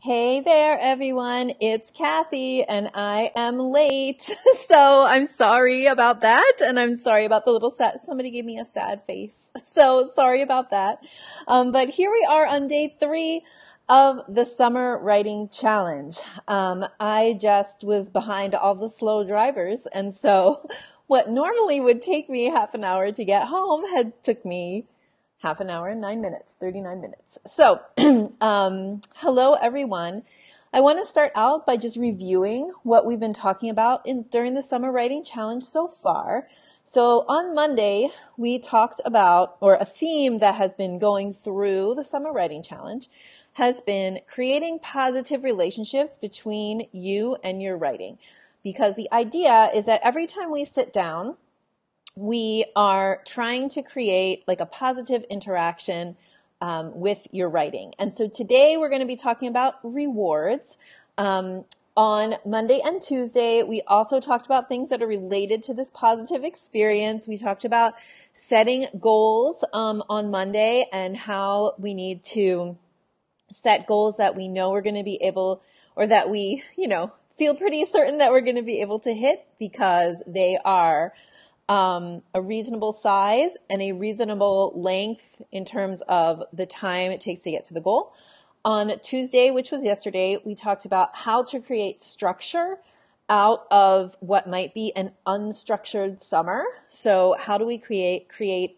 Hey there, everyone. It's Kathy, and I am late. So I'm sorry about that. And I'm sorry about the little sad, somebody gave me a sad face. So sorry about that. But here we are on day 3 of the Summer Writing Challenge. I just was behind all the slow drivers. And so what normally would take me half an hour to get home took me half an hour and 9 minutes, 39 minutes. So, hello everyone. I want to start out by just reviewing what we've been talking about during the Summer Writing Challenge so far. So on Monday, we talked about, or a theme that has been going through the Summer Writing Challenge has been creating positive relationships between you and your writing. Because the idea is that every time we sit down, we are trying to create like a positive interaction with your writing. And so today we're going to be talking about rewards. On Monday and Tuesday, we also talked about things that are related to this positive experience. We talked about setting goals on Monday and how we need to set goals that we know we're going to be able, or that we, feel pretty certain that we're going to be able to hit because they are a reasonable size and a reasonable length in terms of the time it takes to get to the goal. On Tuesday, which was yesterday, we talked about how to create structure out of what might be an unstructured summer. So how do we create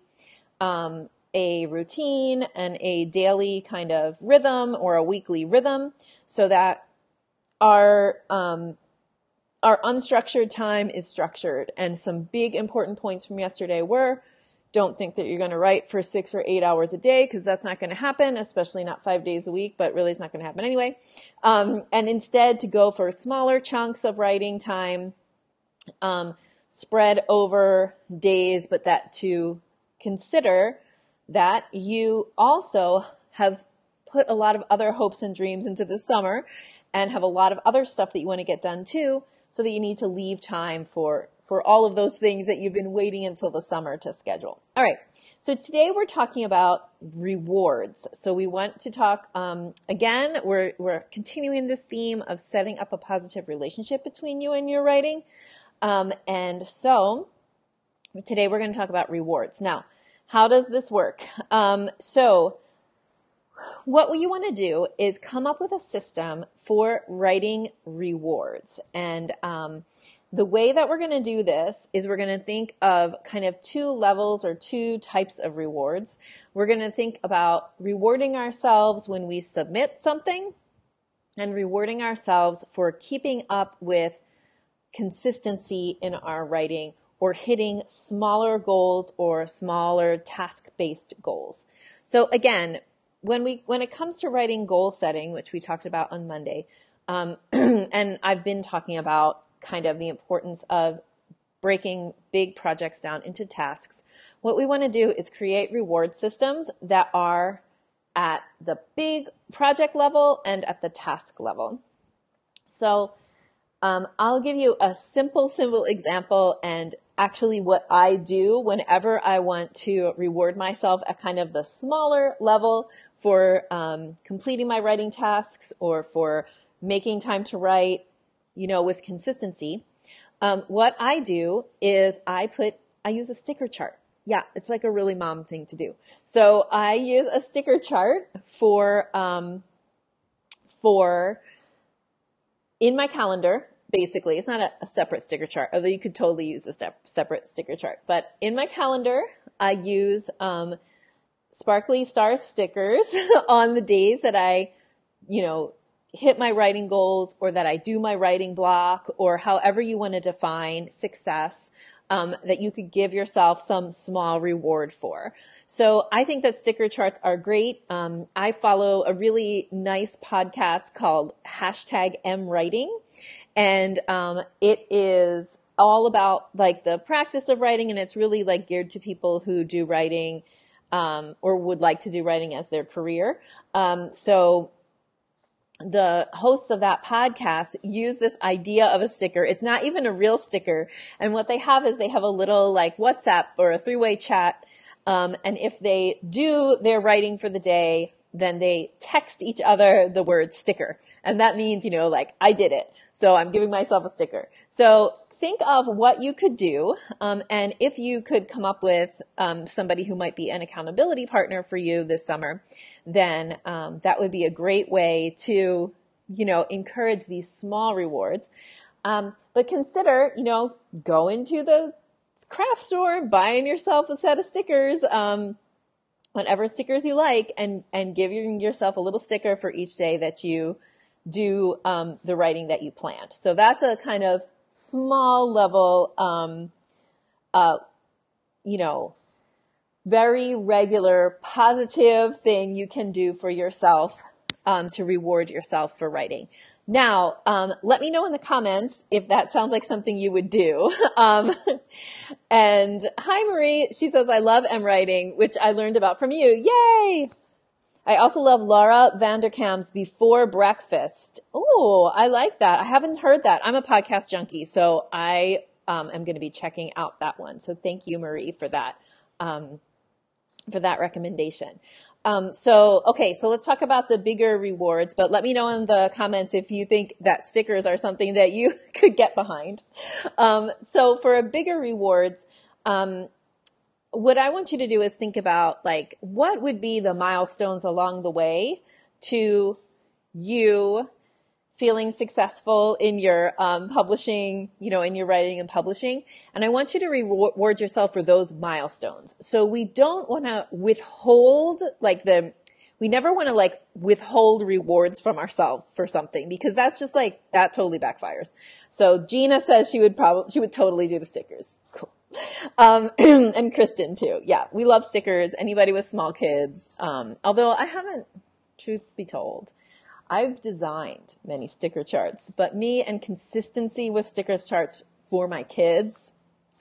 a routine and a daily kind of rhythm or a weekly rhythm so that our unstructured time is structured. And some big important points from yesterday were, don't think that you're going to write for 6 or 8 hours a day, because that's not going to happen, especially not 5 days a week, but really it's not going to happen anyway. And instead to go for smaller chunks of writing time, spread over days, but that to consider that you also have put a lot of other hopes and dreams into the summer and have a lot of other stuff that you want to get done too, so that you need to leave time for all of those things that you've been waiting until the summer to schedule. All right. So today we're talking about rewards. So we want to talk, again, we're continuing this theme of setting up a positive relationship between you and your writing. And so today we're going to talk about rewards. Now, how does this work? So what you want to do is come up with a system for writing rewards. And the way that we're going to do this is we're going to think of kind of 2 levels or 2 types of rewards. We're going to think about rewarding ourselves when we submit something and rewarding ourselves for keeping up with consistency in our writing or hitting smaller goals or smaller task-based goals. So again, when it comes to writing goal setting, which we talked about on Monday, and I've been talking about kind of the importance of breaking big projects down into tasks, what we want to do is create reward systems that are at the big project level and at the task level. So I'll give you a simple example, and actually what I do whenever I want to reward myself at kind of the smaller level for completing my writing tasks or for making time to write, with consistency. What I do is I use a sticker chart. Yeah, it's like a really mom thing to do. So I use a sticker chart for in my calendar. Basically, it's not a separate sticker chart, although you could totally use a separate sticker chart. But in my calendar, I use sparkly star stickers on the days that I, hit my writing goals, or that I do my writing block, or however you want to define success, that you could give yourself some small reward for. So I think that sticker charts are great. I follow a really nice podcast called #MWriting. And it is all about like the practice of writing, and it's really like geared to people who do writing or would like to do writing as their career. So the hosts of that podcast use this idea of a sticker. It's not even a real sticker. And what they have is they have a little like WhatsApp or a 3-way chat. And if they do their writing for the day, then they text each other the word sticker. And that means, like, I did it. So I'm giving myself a sticker. So think of what you could do. And if you could come up with somebody who might be an accountability partner for you this summer, then that would be a great way to, encourage these small rewards. But consider, go into the craft store, buying yourself a set of stickers, whatever stickers you like, and giving yourself a little sticker for each day that you do the writing that you planned. So that's a kind of small level, very regular, positive thing you can do for yourself to reward yourself for writing. Now, let me know in the comments if that sounds like something you would do. And hi, Marie. She says, I love M-writing, which I learned about from you. Yay! I also love Laura Vanderkam's Before Breakfast. Oh, I like that. I haven't heard that. I'm a podcast junkie, so I am going to be checking out that one. So thank you, Marie, for that recommendation. So let's talk about the bigger rewards, but let me know in the comments if you think that stickers are something that you could get behind. So for a bigger rewards, what I want you to do is think about, like, what would be the milestones along the way to you feeling successful in your publishing, in your writing and publishing. And I want you to reward yourself for those milestones. So we don't want to withhold, we never want to withhold rewards from ourselves for something, because that's just that totally backfires. So Gina says she would totally do the stickers. Cool. And Kristen too. Yeah, we love stickers. Anybody with small kids. Although I haven't, truth be told, I've designed many sticker charts, but me and consistency with sticker charts for my kids,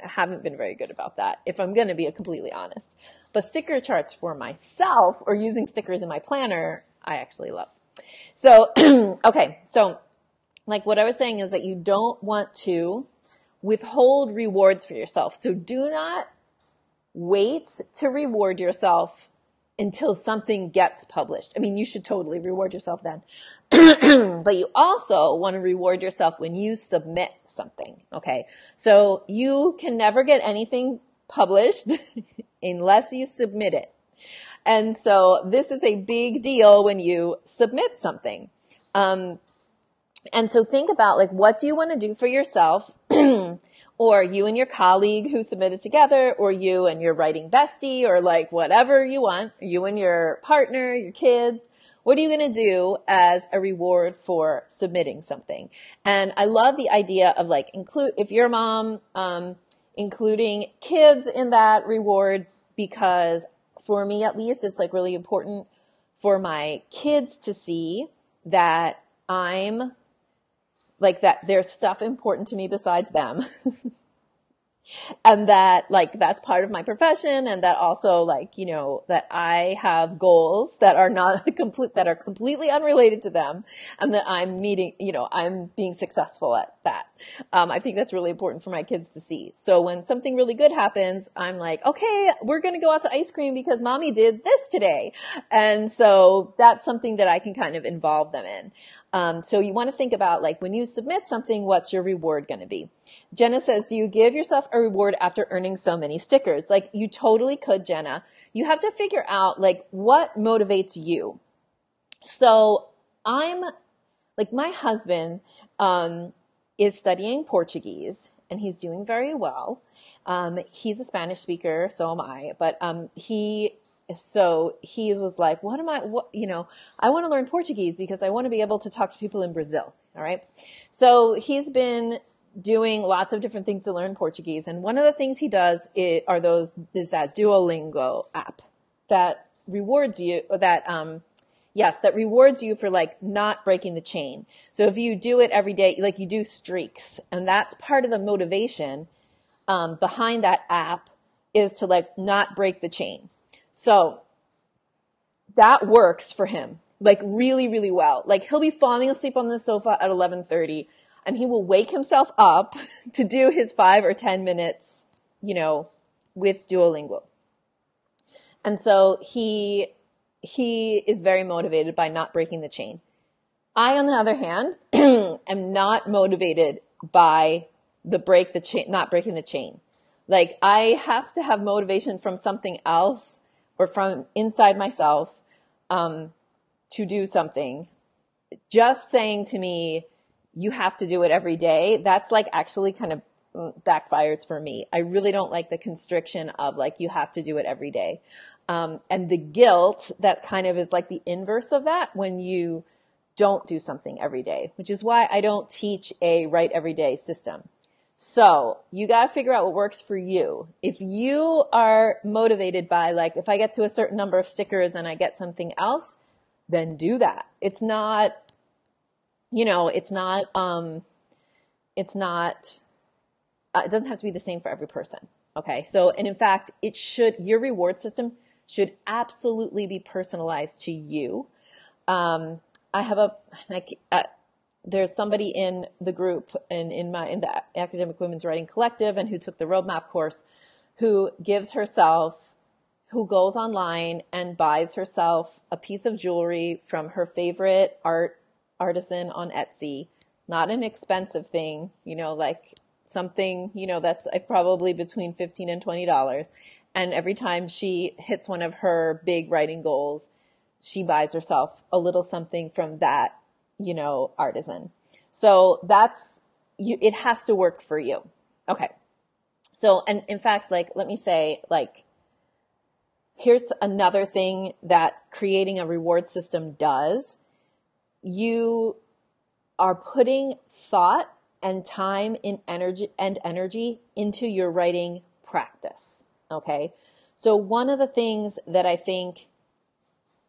I haven't been very good about that, if I'm going to be completely honest. But sticker charts for myself, or using stickers in my planner, I actually love. So, okay. So what I was saying is that you don't want to withhold rewards for yourself. So do not wait to reward yourself until something gets published. I mean, you should totally reward yourself then. But you also want to reward yourself when you submit something, okay? So you can never get anything published unless you submit it. And so this is a big deal when you submit something. And so think about, what do you want to do for yourself? Or you and your colleague who submitted together, or you and your writing bestie, or whatever you want, you and your partner, your kids. What are you going to do as a reward for submitting something? And I love the idea of if you're a mom, including kids in that reward, because for me at least, it's really important for my kids to see that I'm that there's stuff important to me besides them. And that that's part of my profession, and that also that I have goals that are not that are completely unrelated to them, and that I'm meeting, I'm being successful at that. I think that's really important for my kids to see. So when something really good happens, I'm okay, we're going to go out to ice cream because mommy did this today. And so that's something that I can kind of involve them in. So you want to think about when you submit something, what's your reward going to be? Jenna says, do you give yourself a reward after earning so many stickers? You totally could, Jenna. You have to figure out what motivates you. So I'm my husband, is studying Portuguese, and he's doing very well. He's a Spanish speaker, so am I, but, so he was I want to learn Portuguese because I want to be able to talk to people in Brazil. All right. So he's been doing lots of different things to learn Portuguese. And one of the things he does is that Duolingo app that rewards you, that rewards you for not breaking the chain. So if you do it every day, you do streaks, and that's part of the motivation, behind that app is to not break the chain. So that works for him, really, really well. He'll be falling asleep on the sofa at 11:30, and he will wake himself up to do his 5 or 10 minutes, with Duolingo. And so he he is very motivated by not breaking the chain. I, on the other hand, am not motivated by not breaking the chain. Like, I have to have motivation from something else or from inside myself to do something. Just saying to me, you have to do it every day, that's like actually kind of backfires for me. I really don't like the constriction of like, you have to do it every day. And the guilt that kind of is like the inverse of that when you don't do something every day, which is why I don't teach a write every day system. So you got to figure out what works for you. If you are motivated by like, if I get to a certain number of stickers and I get something else, then do that. It's not, it doesn't have to be the same for every person. Okay. So, and in fact, your reward system should absolutely be personalized to you. There's somebody in the group and in the Academic Women's Writing Collective and who took the roadmap course who goes online and buys herself a piece of jewelry from her favorite artisan on Etsy, not an expensive thing, like something, that's like probably between $15 and $20. And every time she hits one of her big writing goals, she buys herself a little something from that, artisan. So it has to work for you. Okay. So, and in fact, like, let me say, like, here's another thing that creating a reward system does. You are putting thought and time and energy into your writing practice. Okay. So one of the things that I think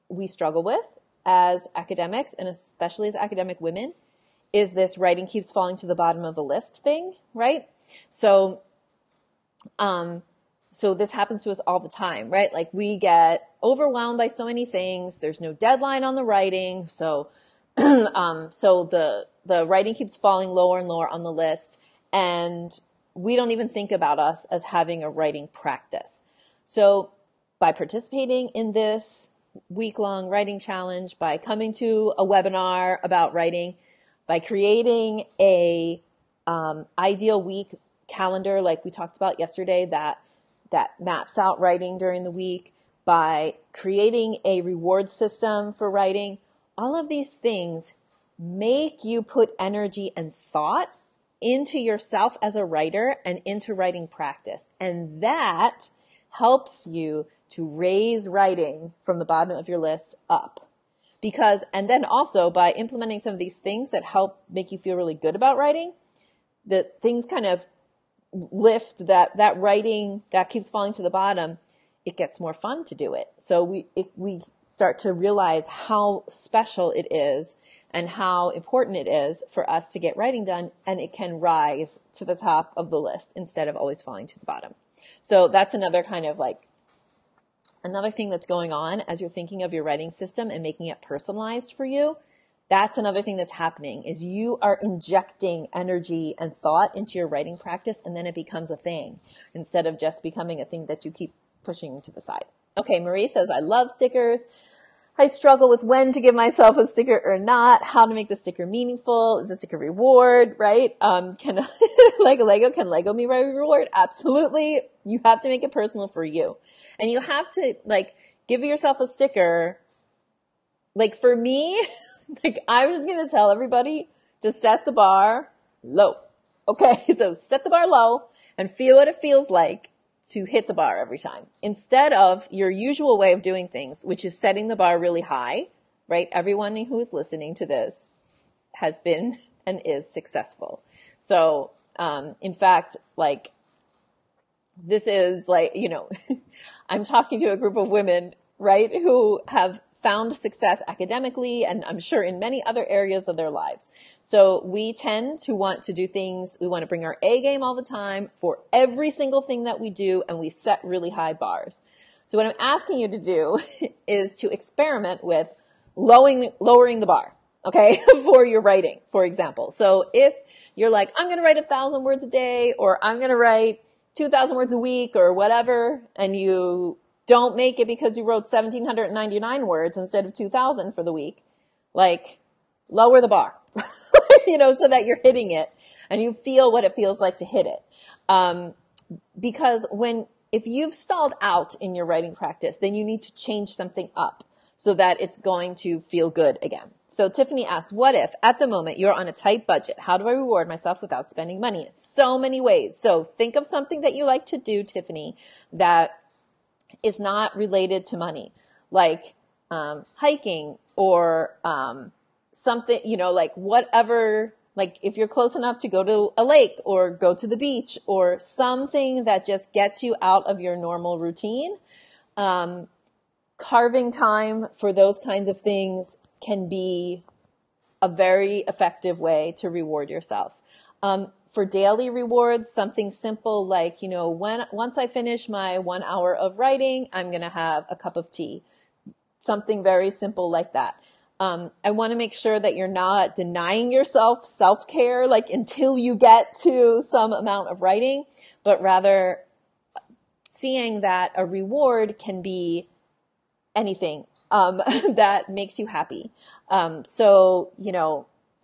we struggle with as academics, and especially as academic women, is this writing keeps falling to the bottom of the list thing, right? So this happens to us all the time, right? Like, we get overwhelmed by so many things. There's no deadline on the writing. So, the writing keeps falling lower and lower on the list, and we don't even think about us as having a writing practice. So by participating in this week-long writing challenge, by coming to a webinar about writing, by creating a ideal week calendar like we talked about yesterday that maps out writing during the week, by creating a reward system for writing, all of these things make you put energy and thought into yourself as a writer and into writing practice. And that helps you to raise writing from the bottom of your list up. And then also by implementing some of these things that help make you feel really good about writing, the things kind of lift that writing that keeps falling to the bottom. It gets more fun to do it. So we start to realize how special it is and how important it is for us to get writing done, and it can rise to the top of the list instead of always falling to the bottom. So that's another kind of like another thing that's going on as you're thinking of your writing system and making it personalized for you. That's another thing that's happening, is you are injecting energy and thought into your writing practice, and then it becomes a thing instead of just becoming a thing that you keep pushing to the side. Okay, Marie says, I love stickers. I struggle with when to give myself a sticker or not, how to make the sticker meaningful. Is the sticker reward, right? Can Lego me my reward? Absolutely. You have to make it personal for you. And you have to give yourself a sticker. Like for me, I was going to tell everybody to set the bar low. Okay. So set the bar low and feel what it feels like to hit the bar every time, instead of your usual way of doing things, which is setting the bar really high, right? Everyone who is listening to this has been and is successful. So, in fact, this is I'm talking to a group of women, right, who have found success academically, and I'm sure in many other areas of their lives. So we tend to want to do things, we want to bring our A game all the time for every single thing that we do, and we set really high bars. So what I'm asking you to do is to experiment with lowering the bar, okay, for your writing, for example. So if you're like, I'm going to write 1,000 words a day, or I'm going to write 2,000 words a week, or whatever, and you Don't make it because you wrote 1,799 words instead of 2,000 for the week. Like, lower the bar, so that you're hitting it and you feel what it feels like to hit it. Because if you've stalled out in your writing practice, then you need to change something up so that it's going to feel good again. So Tiffany asks, what if at the moment you're on a tight budget? How do I reward myself without spending money? So many ways. So think of something that you like to do, Tiffany, that is not related to money, like hiking or something, like whatever, like if you're close enough to go to a lake or go to the beach or something that just gets you out of your normal routine. Carving time for those kinds of things can be a very effective way to reward yourself. For daily rewards, something simple like, once I finish my 1 hour of writing, I'm going to have a cup of tea. Something very simple like that. I want to make sure that you're not denying yourself self-care, like until you get to some amount of writing, but rather seeing that a reward can be anything that makes you happy. So,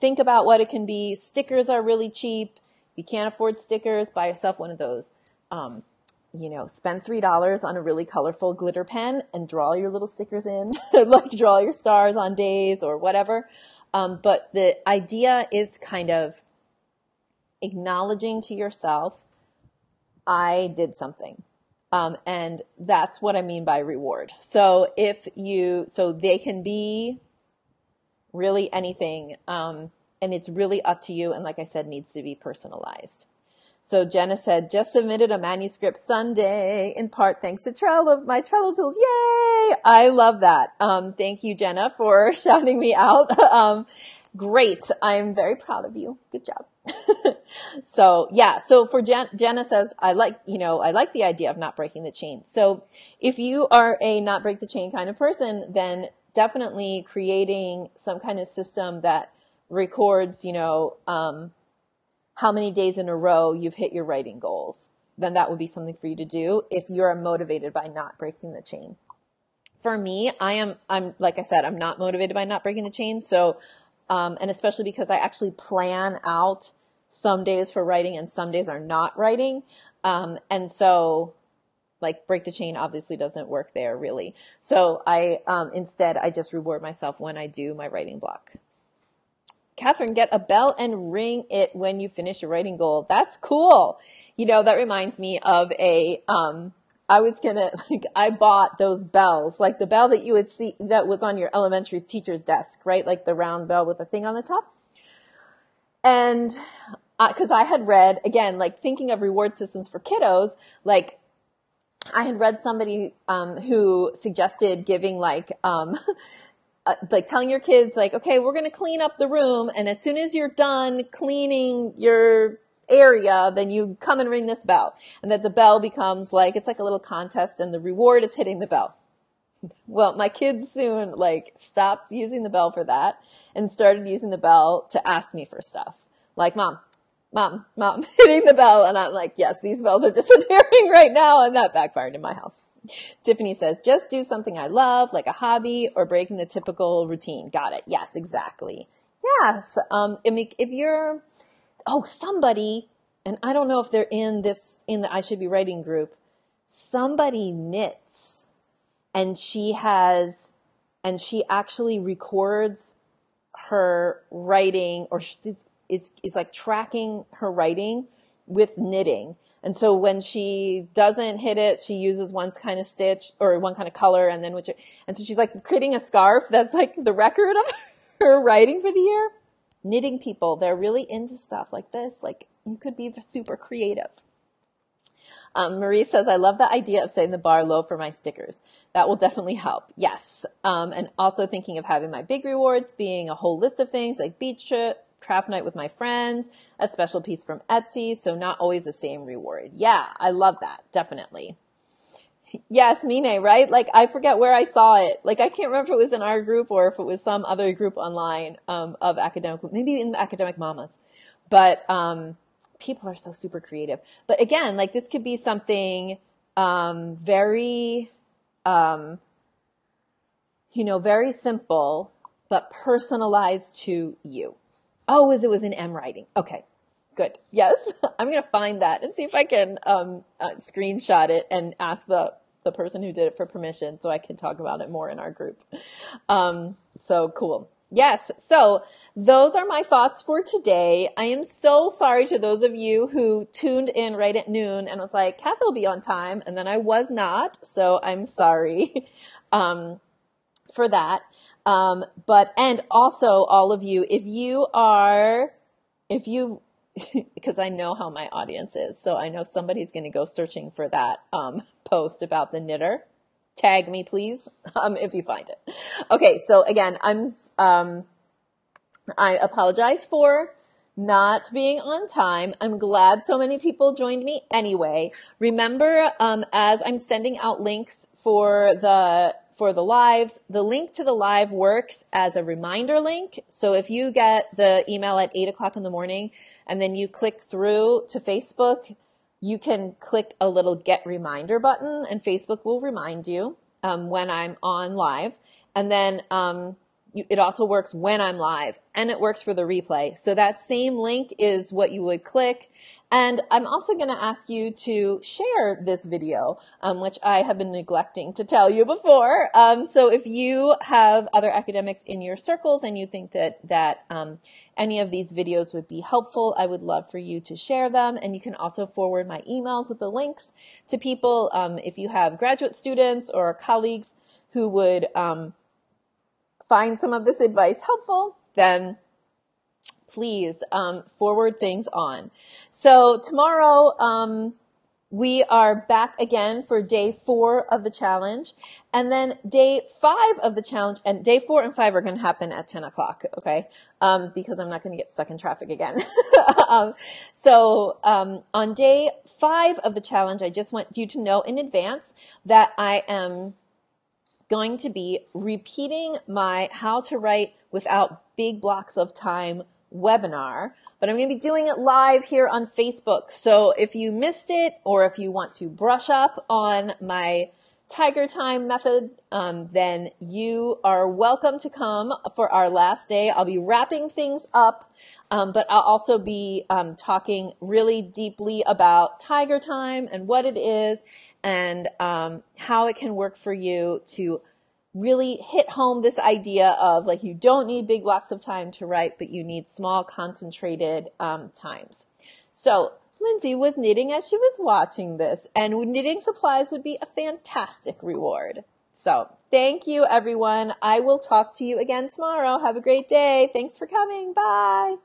think about what it can be. Stickers are really cheap. If you can't afford stickers, buy yourself one of those. Spend $3 on a really colorful glitter pen and draw your little stickers in, like draw your stars on days or whatever. But the idea is kind of acknowledging to yourself, I did something. And that's what I mean by reward. So so they can be really anything. And it's really up to you. And like I said, needs to be personalized. So Jenna said, just submitted a manuscript Sunday, in part thanks to Trello, my Trello tools. Yay! I love that. Thank you, Jenna, for shouting me out. Great. I'm very proud of you. Good job. So for Jenna says, I like the idea of not breaking the chain. So if you are a not break the chain kind of person, then definitely creating some kind of system that records, how many days in a row you've hit your writing goals, then that would be something for you to do if you're motivated by not breaking the chain. For me, I'm like I said, I'm not motivated by not breaking the chain. So, and especially because I actually plan out some days for writing and some days are not writing. And so like break the chain obviously doesn't work there really. So instead I just reward myself when I do my writing block. Catherine, get a bell and ring it when you finish your writing goal. That's cool. That reminds me of I bought those bells, like the bell that you would see that was on your elementary teacher's desk, right? Like the round bell with a thing on the top. And because I had read, again, like thinking of reward systems for kiddos, like I had read somebody who suggested giving like telling your kids like, okay, we're going to clean up the room. And as soon as you're done cleaning your area, then you come and ring this bell. And that the bell becomes like, it's like a little contest and the reward is hitting the bell. Well, my kids soon stopped using the bell for that and started using the bell to ask me for stuff. Like, mom, hitting the bell. And I'm like, yes, these bells are disappearing right now. And that backfired in my house. Tiffany says, just do something I love, like a hobby or breaking the typical routine. Got it. Yes, exactly. Yes. If you're, somebody, and I don't know if they're in the I Should Be Writing group, somebody knits and she actually records her writing or is like tracking her writing with knitting. And so when she doesn't hit it, she uses one kind of stitch or one kind of color and then and so she's like creating a scarf that's like the record of her writing for the year. Knitting people, they're really into stuff like this. Like you could be super creative. Marie says, I love the idea of setting the bar low for my stickers. That will definitely help. Yes. And also thinking of having my big rewards being a whole list of things like beach trip, craft night with my friends, a special piece from Etsy. So not always the same reward. Yeah, I love that. Definitely. Yes, Mine, right? Like I forget where I saw it. Like I can't remember if it was in our group or if it was some other group online of academic, maybe in the Academic Mamas. But people are so super creative. But again, like this could be something very very simple, but personalized to you. Oh, it was in M writing. Okay, good. Yes, I'm going to find that and see if I can screenshot it and ask the person who did it for permission so I can talk about it more in our group. So cool. Yes. So those are my thoughts for today. I am so sorry to those of you who tuned in right at noon and was like, Kathy will be on time. And then I was not. So I'm sorry, for that. And also all of you, because I know how my audience is. So I know somebody's going to go searching for that, post about the knitter. Tag me, please, if you find it. Okay. So again, I apologize for not being on time. I'm glad so many people joined me anyway. Remember, as I'm sending out links for the lives, the link to the live works as a reminder link. So if you get the email at 8:00 in the morning and then you click through to Facebook, you can click a little get reminder button and Facebook will remind you, when I'm on live. And then, it also works when I'm live and it works for the replay. So that same link is what you would click. And I'm also going to ask you to share this video, which I have been neglecting to tell you before. So if you have other academics in your circles and you think that any of these videos would be helpful, I would love for you to share them. And you can also forward my emails with the links to people. If you have graduate students or colleagues who would find some of this advice helpful, then please forward things on. So tomorrow we are back again for day 4 of the challenge, and then day 5 of the challenge, and day 4 and 5 are going to happen at 10 o'clock, okay? Because I'm not going to get stuck in traffic again. So on day 5 of the challenge, I just want you to know in advance that I am going to be repeating my How to Write Without Big Blocks of Time webinar, but I'm going to be doing it live here on Facebook. So if you missed it, or if you want to brush up on my Tiger Time method, then you are welcome to come for our last day. I'll be wrapping things up, but I'll also be talking really deeply about Tiger Time and what it is, and how it can work for you to really hit home this idea of, like, you don't need big blocks of time to write, but you need small, concentrated times. So Lindsay was knitting as she was watching this, and knitting supplies would be a fantastic reward. So thank you, everyone. I will talk to you again tomorrow. Have a great day. Thanks for coming. Bye.